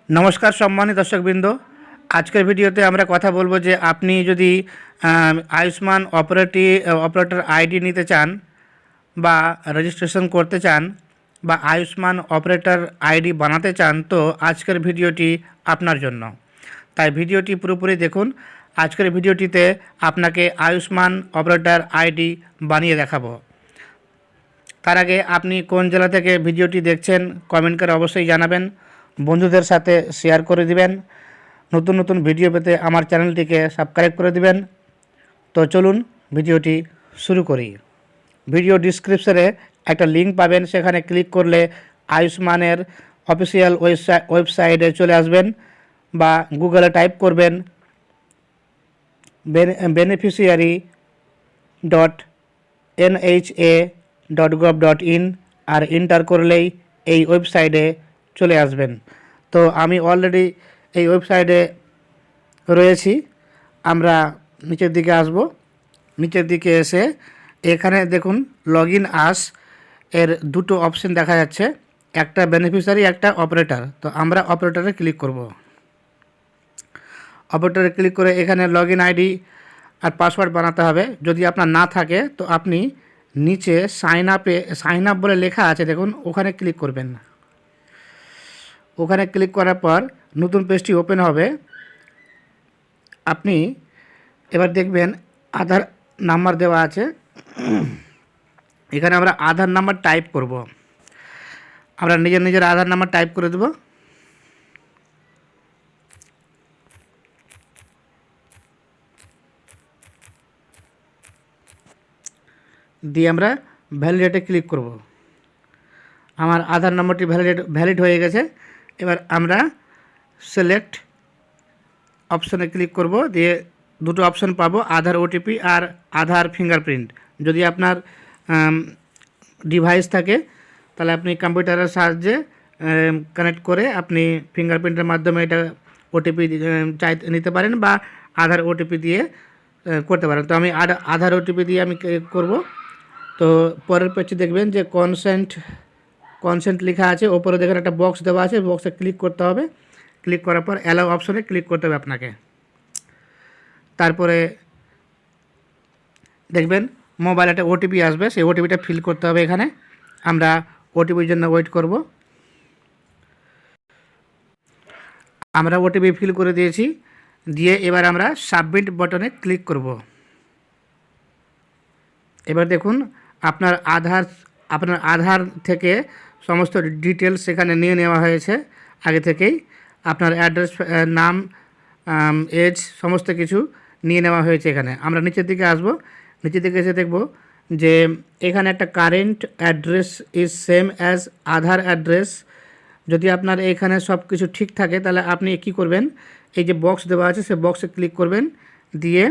নমস্কার সম্মানিত দর্শকবৃন্দ। আজকের ভিডিওতে আমরা কথা বলবো যে আপনি যদি আয়ুষ্মান অপারেটর আইডি নিতে চান বা রেজিস্ট্রেশন করতে চান বা আয়ুষ্মান অপারেটর আইডি বানাতে চান, তো আজকের ভিডিওটি আপনার জন্য। তাই ভিডিওটি পুরোপুরি দেখুন। আজকের ভিডিওটিতে আপনাকে আয়ুষ্মান অপারেটর আইডি বানিয়ে দেখাবো। তার আগে আপনি কোন জেলা থেকে ভিডিওটি দেখছেন কমেন্ট করে অবশ্যই জানাবেন, বন্ধুদের সাথে শেয়ার করে দিবেন। নতুন নতুন ভিডিও পেতে আমার চ্যানেলটিকে সাবস্ক্রাইব করে দিবেন। তো চলুন ভিডিওটি শুরু করি। ভিডিও ডিসক্রিপশনে একটা লিঙ্ক পাবেন, সেখানে ক্লিক করলে আয়ুষ্মানের অফিসিয়াল ওয়েবসাইটে চলে আসবেন বা গুগলে টাইপ করবেন beneficiary.nha.gov.in আর এন্টার করলেই এই ওয়েবসাইটে চলে আসবেন। তো আমি অলরেডি এই ওয়েবসাইটে রয়েছি। আমরা নিচের দিকে আসব। নিচের দিকে এসে এখানে দেখুন লগ ইন আস এর দুটো অপশন দেখা যাচ্ছে, একটা বেনিফিশিয়ারি, একটা অপারেটর। তো আমরা অপারেটরে ক্লিক করব। অপারেটরে ক্লিক করে এখানে লগ ইন আইডি আর পাসওয়ার্ড বানাতে হবে। যদি আপনার না থাকে তো আপনি নিচে সাইন আপ বলে লেখা আছে, দেখুন ওখানে ক্লিক করবেন। ওখানে ক্লিক করার পর নতুন পেজটি ওপেন হবে। আপনি এবার দেখবেন আধার নাম্বার দেওয়া আছে। এখানে আমরা আধার নাম্বার টাইপ করব। আমরা নিজের আধার নাম্বার টাইপ করে দেব। দিয়ে আমরা ভ্যালিডেটে ক্লিক করব। আমার আধার নম্বরটি ভ্যালিড হয়ে গেছে। এবার আমরা সিলেক্ট অপশনে ক্লিক করব। দিয়ে দুটো অপশন পাবো, আধার ওটিপি আর আধার ফিঙ্গারপ্রিন্ট। যদি আপনার ডিভাইস থাকে তাহলে আপনি কম্পিউটারের সাহায্যে কানেক্ট করে আপনি ফিঙ্গারপ্রিন্টের মাধ্যমে এটা ওটিপি নিতে পারেন বা আধার ওটিপি দিয়ে করতে পারেন। তো আমি আধার ওটিপি দিয়ে আমি করব। তো পরের পেজে দেখবেন যে কনসেন্ট লেখা আছে, ওপরে দেখেন একটা বক্স দেওয়া আছে, বক্সে ক্লিক করতে হবে। ক্লিক করার পর অ্যালাউ অপশনে ক্লিক করতে হবে আপনাকে। তারপরে দেখবেন মোবাইলে একটা ওটিপি আসবে, সেই ওটিপিটা ফিল করতে হবে এখানে। আমরা ওটিপির জন্য ওয়েট করব। আমরা ওটিপি ফিল করে দিয়েছি। দিয়ে এবার আমরা সাবমিট বাটনে ক্লিক করব। এবার দেখুন আপনার আধার থেকে সমস্ত ডিটেলস সেখানে নিয়ে নেওয়া হয়েছে আগে থেকেই। আপনার অ্যাড্রেস, নাম, এজ সমস্ত কিছু নিয়ে নেওয়া হয়েছে এখানে। আমরা নিচের দিকে আসব। নিচের দিকে এসে দেখব যে এখানে একটা current address is same as Aadhaar address. যদি আপনার এখানে সব কিছু ঠিক থাকে তাহলে আপনি কী করবেন, এই যে বক্স দেওয়া আছে সে বক্সে ক্লিক করবেন। দিয়ে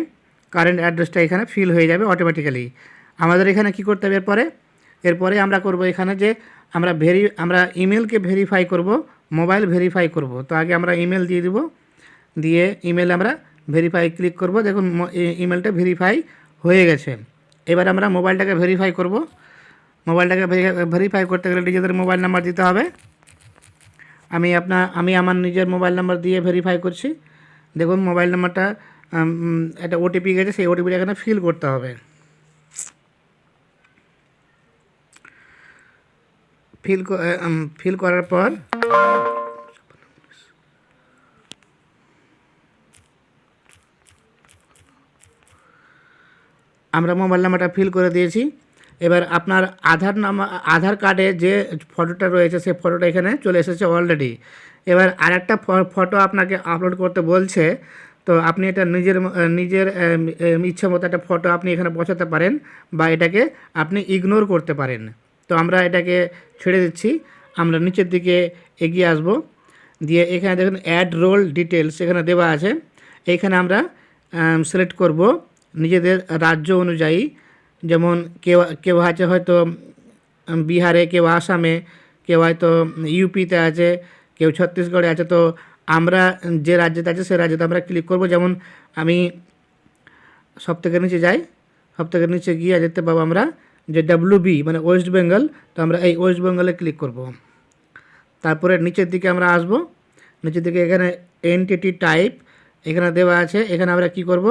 কারেন্ট অ্যাড্রেসটা এখানে ফিল হয়ে যাবে অটোমেটিক্যালি। আমাদের এখানে কি করতে হবে এরপরে আমরা করব এখানে যে আমরা ইমেলকে ভেরিফাই করব, মোবাইল ভেরিফাই করব। তো আগে আমরা ইমেল দিয়ে দেব। দিয়ে ইমেলে আমরা ভেরিফাই ক্লিক করব। দেখুন ইমেলটা ভেরিফাই হয়ে গেছে। এবার আমরা মোবাইলটাকে ভেরিফাই করব। মোবাইলটাকে ভেরিফাই করতে গেলে নিজেদের মোবাইল নাম্বার দিতে হবে। আমি আমার নিজের মোবাইল নাম্বার দিয়ে ভেরিফাই করছি। দেখুন মোবাইল নাম্বারটা একটা ওটিপি গেছে, সেই ওটিপিটা এখানে ফিল করতে হবে। ফিল করার পর আমরা মোবাইল নাম্বারটা ফিল করে দিয়েছি। এবার আপনার আধার কার্ডে যে ফটোটা রয়েছে সেই ফটোটা এখানে চলে এসেছে অলরেডি। এবার আরেকটা ফটো আপনাকে আপলোড করতে বলছে। তো আপনি এটা নিজের ইচ্ছে মতো একটা ফটো আপনি এখানে বসাতে পারেন বা এটাকে আপনি ইগনোর করতে পারেন। তো আমরা এটাকে ছেড়ে দিচ্ছি। আমরা নিচের দিকে এগিয়ে আসব। দিয়ে এখানে দেখুন অ্যাড রোল ডিটেলস এখানে দেওয়া আছে। এইখানে আমরা সিলেক্ট করব নিজেদের রাজ্য অনুযায়ী। যেমন কেউ আছে হয়তো বিহারে, কেউ আসামে, কেউ হয়তো ইউপিতে আছে, কেউ ছত্তিশগড়ে আছে। তো আমরা যে রাজ্যেতে আছে সেই রাজ্যতে আমরা ক্লিক করব। যেমন আমি সবথেকে নিচে যাই, সবথেকে নিচে গিয়ে দেখতে পাবো আমরা যে WB মানে ওয়েস্ট বেঙ্গল। তো আমরা এই ওয়েস্ট বেঙ্গলে ক্লিক করব। তারপরে নিচের দিকে আমরা আসব। নিচের দিকে এখানে এনটিটি টাইপ এখানে দেওয়া আছে। এখানে আমরা কি করব,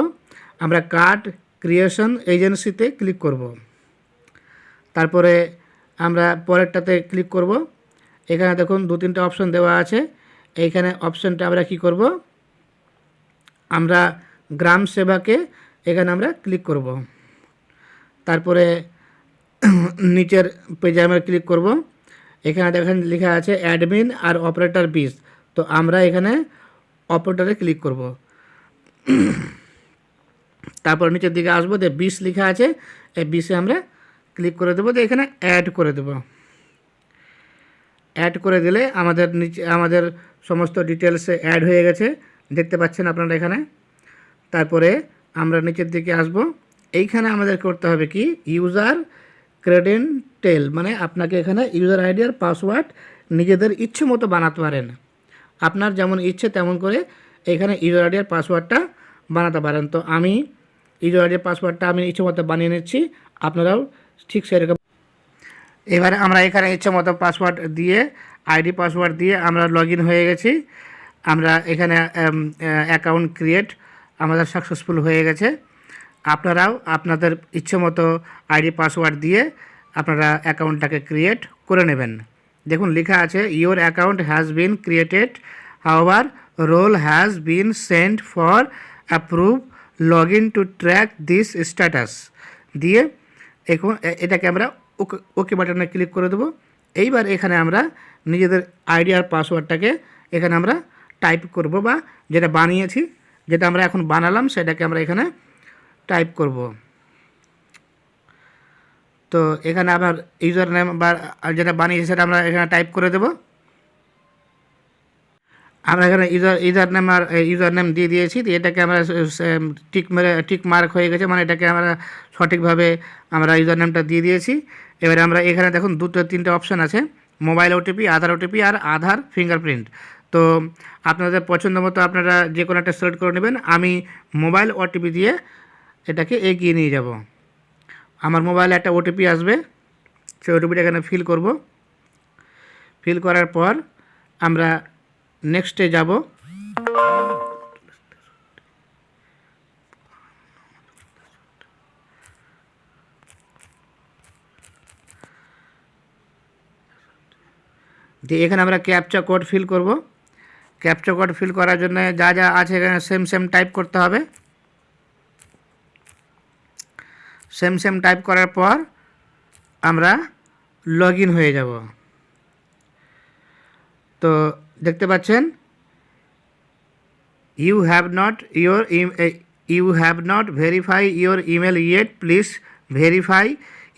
আমরা কার্ড ক্রিয়েশন এজেন্সিতে ক্লিক করব। তারপরে আমরা পরেরটাতে ক্লিক করব। এখানে দেখুন 2-3টা অপশন দেওয়া আছে। এইখানে অপশনটা আমরা কি করব, আমরা গ্রাম সেবাকে এখানে আমরা ক্লিক করব। তারপরে নিচের পেজে আমরা ক্লিক করব। এখানে দেখেন লেখা আছে অ্যাডমিন আর অপারেটর বিস, তো আমরা এখানে অপারেটরে ক্লিক করব। তারপর নিচের দিকে আসবো, যে বিস লেখা আছে, এই বিসে আমরা ক্লিক করে দেবো, যে এখানে অ্যাড করে দেব। অ্যাড করে দিলে আমাদের নিচে আমাদের সমস্ত ডিটেলসে অ্যাড হয়ে গেছে, দেখতে পাচ্ছেন আপনারা এখানে। তারপরে আমরা নিচের দিকে আসব। এইখানে আমাদের করতে হবে কি, ইউজার ক্রেডেনটেল, মানে আপনাকে এখানে ইউজার আইডি আর পাসওয়ার্ড নিজেদের ইচ্ছে মতো বানাতে পারেন। আপনার যেমন ইচ্ছে তেমন করে এখানে ইউজার আইডি আর পাসওয়ার্ডটা বানাতে পারেন। তো আমি ইউজার আইডি আর পাসওয়ার্ডটা আমি ইচ্ছে মতো বানিয়ে নিচ্ছি, আপনারাও ঠিক সেরকম। এবারে আমরা এখানে ইচ্ছে মতো পাসওয়ার্ড দিয়ে আইডি পাসওয়ার্ড দিয়ে আমরা লগ ইন হয়ে গেছি। আমরা এখানে অ্যাকাউন্ট ক্রিয়েট আমাদের সাকসেসফুল হয়ে গেছে। আপনারাও আপনাদের ইচ্ছে মতো আইডি পাসওয়ার্ড দিয়ে আপনারা অ্যাকাউন্টটাকে ক্রিয়েট করে নেবেন। দেখুন লেখা আছে your account has been created, however role has been sent for approve, log in to track this status দিয়ে এখন এটাকে আমরা ওকে ওকে বাটনে ক্লিক করে দেবো। এইবার এখানে আমরা নিজেদের আইডি আর পাসওয়ার্ডটাকে এখানে আমরা টাইপ করব, বা যেটা বানিয়েছি, যেটা আমরা এখন বানালাম সেটাকে আমরা এখানে টাইপ করব। তো এখানে আমার ইউজার নেম বা যেটা বানিয়েছি সেটা আমরা এখানে টাইপ করে দেব। আমরা এখানে ইউজার নেম দিয়ে দিয়েছি। এটাকে আমরা টিক মার্ক হয়ে গেছে, মানে এটাকে আমরা সঠিকভাবে আমরা ইউজার নেমটা দিয়ে দিয়েছি। এবারে আমরা এখানে দেখুন 2-3টে অপশান আছে, মোবাইল ওটিপি, আধার ওটিপি আর আধার ফিঙ্গারপ্রিন্ট। তো আপনাদের পছন্দ মতো আপনারা যে কোনো একটা সিলেক্ট করে নেবেন। আমি মোবাইল ওটিপি দিয়ে এটাকে এগিয়ে নিয়ে যাব। আমার মোবাইলে একটা ওটিপি আসবে, সেই ওটিপিটা এখানে ফিল করব। ফিল করার পর আমরা নেক্সটে যাব। দিয়ে এখানে আমরা ক্যাপচা কোড ফিল করব। ক্যাপচা কোড ফিল করার জন্য যা যা আছে এখানে সেম টাইপ করতে হবে। সেম টাইপ করার পর আমরা লগ ইন হয়ে যাব। তো দেখতে পাচ্ছেন you have not verify your email yet, please verify,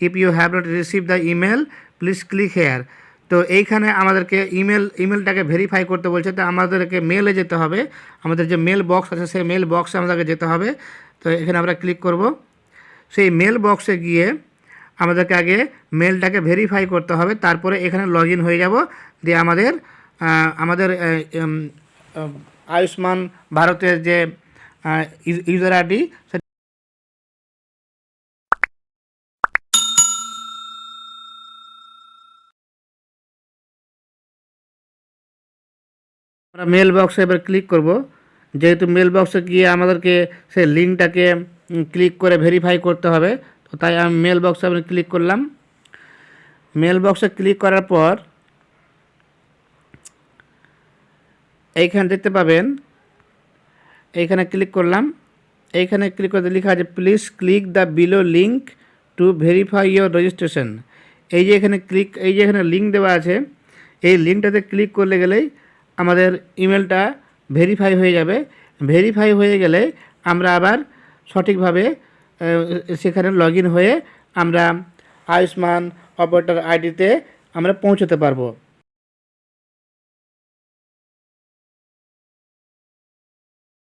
if you have not receive the email please click here. তো এইখানে আমাদেরকে ইমেলটাকে ভেরিফাই করতে বলছে। তো আমাদেরকে মেলে যেতে হবে, আমাদের যে মেল বক্স আছে সেই মেল বক্সে আমাদেরকে যেতে হবে। তো এখানে আমরা ক্লিক করব। সেই মেল বক্সে গিয়ে আমাদেরকে আগে মেলটাকে ভেরিফাই করতে হবে, তারপরে এখানে লগ ইন হয়ে যাব। দিয়ে আমাদের আয়ুষ্মান ভারতের যে ইউজার আইডি আমরা মেল বক্সে এবার ক্লিক করব। যেহেতু মেল বক্সে গিয়ে আমাদেরকে সেই লিঙ্কটাকে ক্লিক করে ভেরিফাই করতে হবে, তো তাই আমি মেল বক্সে আমি ক্লিক করলাম। মেল বক্সে ক্লিক করার পর এইখানে দেখতে পাবেন, এইখানে ক্লিক করলাম। এইখানে ক্লিক করতে লেখা আছে please click the below link to verify your registration. এই যে এখানে লিঙ্ক দেওয়া আছে, এই লিঙ্কটাতে ক্লিক করলে গেলেই আমাদের ইমেলটা ভেরিফাই হয়ে যাবে। ভেরিফাই হয়ে গেলে আমরা আবার সঠিকভাবে সেখানে লগ ইন হয়ে আমরা আয়ুষ্মান অপারেটর আইডিতে আমরা পৌঁছতে পারবো।